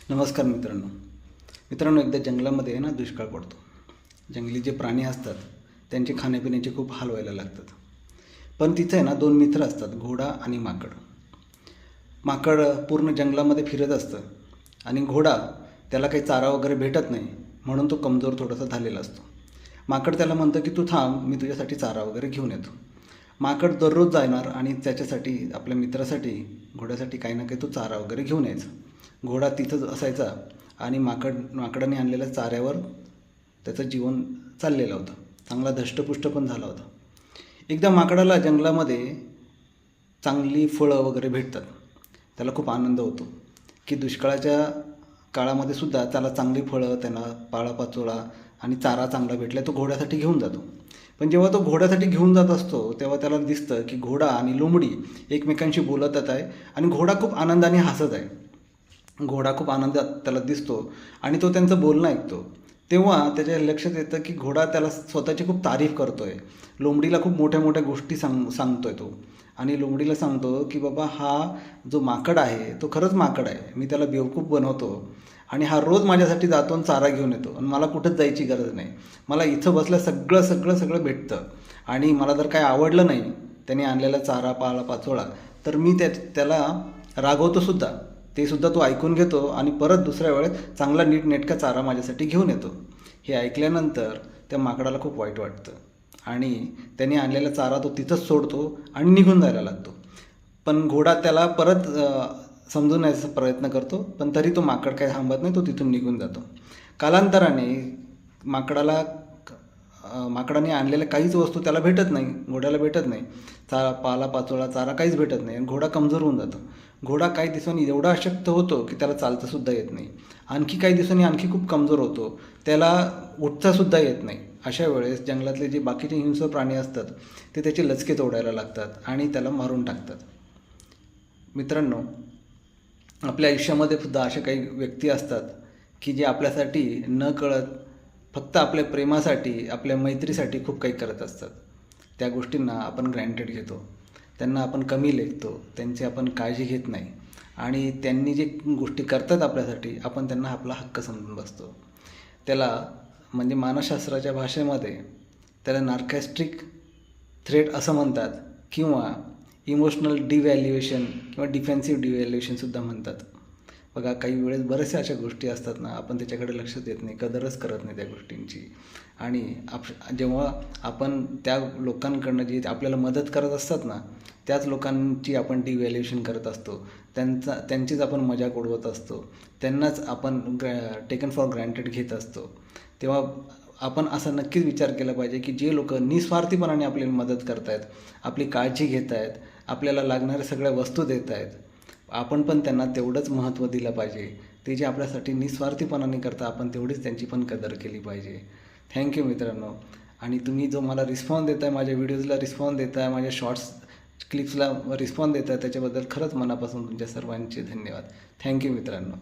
नमस्कार मित्रांनो, एकदा जंगलामध्ये आहे ना दुष्काळ पडतो. जंगली जे प्राणी असतात त्यांचे खाण्यापिण्याचे खूप हाल व्हायला लागतात. पण तिथे आहे ना दोन मित्र असतात, घोडा आणि माकड. माकड पूर्ण जंगलामध्ये फिरत असतं आणि घोडा त्याला काही चारा वगैरे भेटत नाही, म्हणून तो कमजोर थोडासा झालेला असतो. माकड त्याला म्हणतं की तू थांब, मी तुझ्यासाठी चारा वगैरे घेऊन येतो. माकड दररोज जाणार आणि त्याच्यासाठी, आपल्या मित्रासाठी, घोड्यासाठी काही ना काही तो चारा वगैरे घेऊन यायचा. घोडा तिथंच असायचा आणि माकडाने आणलेल्या चाऱ्यावर त्याचं जीवन चाललेलं होतं. चांगला धष्टपुष्ट पण झाला होता. एकदा माकडाला जंगलामध्ये चांगली फळं वगैरे भेटतात. त्याला खूप आनंद होतो की दुष्काळाच्या काळामध्ये सुद्धा त्याला चांगली फळं, त्यांना पाळापाचोळा आणि चारा चांगला भेटला, तो घोड्यासाठी घेऊन जातो. पण जेव्हा तो घोड्यासाठी घेऊन जात असतो तेव्हा त्याला दिसतं की घोडा आणि लोंबडी एकमेकांशी बोलतच आहे आणि घोडा खूप आनंदाने हसत आहे. घोडा खूप आनंदात त्याला दिसतो आणि तो त्यांचं बोलणं ऐकतो. तेव्हा त्याच्या लक्षात येतं की घोडा त्याला स्वतःची खूप तारीफ करतो आहे. लोंबडीला खूप मोठ्या मोठ्या गोष्टी सांगतो आहे तो. आणि लोंबडीला सांगतो की बाबा, हा जो माकड आहे तो खरंच माकड आहे. मी त्याला बेवकूफ बनवतो आणि हा रोज माझ्यासाठी जातो आणि चारा घेऊन येतो आणि मला कुठंच जायची गरज नाही. मला इथं बसलं सगळं भेटतं आणि मला जर काय आवडलं नाही त्याने आणलेला चारा पाचोळा तर मी त्याला रागवतोसुद्धा. ते सुद्धा तो ऐकून घेतो आणि परत दुसऱ्या वेळेस चांगला नीटनेटका चारा माझ्यासाठी घेऊन येतो. हे ऐकल्यानंतर त्या माकडाला खूप वाईट वाटतं आणि त्याने आणलेला चारा तो तिथंच सोडतो आणि निघून जायला लागतो. पण घोडा त्याला परत समजून यायचा प्रयत्न करतो, पण तरी तो माकड काही थांबत नाही, तो तिथून निघून जातो. कालांतराने माकडाने आणलेल्या काहीच वस्तू त्याला भेटत नाही, घोड्याला भेटत नाही. पालापाचोळा, चारा काहीच भेटत नाही आणि घोडा कमजोर होऊन जातो. घोडा काही दिवसांनी एवढा अशक्त होतो की त्याला चालतासुद्धा येत नाही. आणखी काही दिवसांनी आणखी खूप कमजोर होतो, त्याला उठतासुद्धा येत नाही. अशा वेळेस जंगलातले जे बाकीचे हिंस्र प्राणी असतात ते त्याचे लचके तोडायला लागतात आणि त्याला मारून टाकतात. मित्रांनो, आपल्या आयुष्यामध्ये सुद्धा अशा काही व्यक्ती असतात की जे आपल्यासाठी न कळत फक्त आपल्या प्रेमासाठी, आपल्या मैत्रीसाठी खूप काही करत असतात. त्या गोष्टींना आपण ग्रँटेड घेतो, त्यांना आपण कमी लेखतो, त्यांची आपण काळजी घेत नाही आणि त्यांनी जे गोष्टी करतात आपल्यासाठी आपण त्यांना आपला हक्क समजून बसतो. त्याला म्हणजे मानसशास्त्राच्या भाषेमध्ये त्याला नार्कॅस्टिक थ्रेट असं म्हणतात किंवा इमोशनल डिव्हॅल्युएशन किंवा डिफेन्सिव्ह डिव्हॅल्युएशनसुद्धा म्हणतात. बघा, काही वेळेस बऱ्याचशा अशा गोष्टी असतात ना, आपण त्याच्याकडे लक्ष देत नाही, कदरच करत नाही त्या गोष्टींची. आणि जेव्हा आपण त्या लोकांकडनं जी आपल्याला मदत करत असतात ना, त्याच लोकांची आपण डिव्हॅल्युएशन करत असतो, त्यांचीच आपण मजाक उडवत असतो, त्यांनाच आपण टेकन फॉर ग्रँटेड घेत असतो. तेव्हा आपण असा नक्कीच विचार केला पाहिजे की जे लोक निस्वार्थीपणाने आपली मदत करत आहेत, आपली काळजी घेत आहेत, आपल्याला लागणाऱ्या सगळ्या वस्तू देत आहेत, आपण पण त्यांना तेवढंच महत्त्व दिलं पाहिजे. ते जे आपल्यासाठी निस्वार्थीपणाने करतात आपण तेवढीच त्यांची पण कदर केली पाहिजे. थँक्यू मित्रांनो. आणि तुम्ही जो मला रिस्पॉन्स देताय, माझ्या व्हिडिओजला रिस्पॉन्स देताय, माझ्या शॉर्ट्स क्लिप्सला रिस्पॉन्स देताय, त्याच्याबद्दल खरंच मनापासून तुमच्या सर्वांचे धन्यवाद. थँक्यू मित्रांनो.